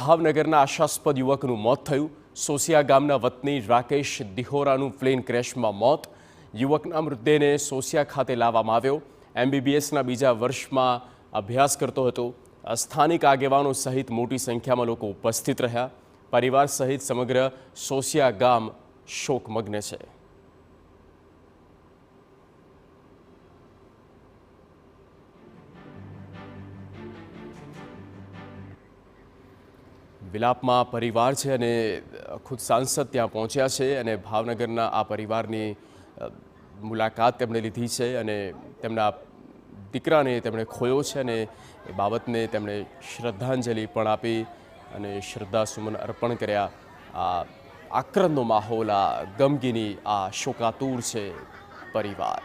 ભાવનગરના આશાસ્પદ યુવકનું મોત થયું। સોસિયા ગામના વતની રાકેશ દિહોરાનું પ્લેન ક્રેશમાં મોત। યુવકના મૃતદેહને સોસિયા ખાતે લાવવામાં આવ્યો। MBBSના બીજા વર્ષમાં અભ્યાસ કરતો હતો। સ્થાનિક આગેવાનો સહિત મોટી સંખ્યામાં લોકો ઉપસ્થિત રહ્યા। પરિવાર સહિત સમગ્ર સોસિયા ગામ શોકમગ્ન છે। વિલાપમાં પરિવાર છે અને ખુદ સાંસદ ત્યાં પહોંચ્યા છે અને ભાવનગરના આ પરિવારની મુલાકાત તેમણે લીધી છે અને તેમના દીકરાને તેમણે ખોયો છે અને એ બાબતને તેમણે શ્રદ્ધાંજલિ પણ આપી અને શ્રદ્ધાસુમન અર્પણ કર્યા। આ આક્રંદનો માહોલ, આ ગમગીની, આ શોકાતુર છે પરિવાર।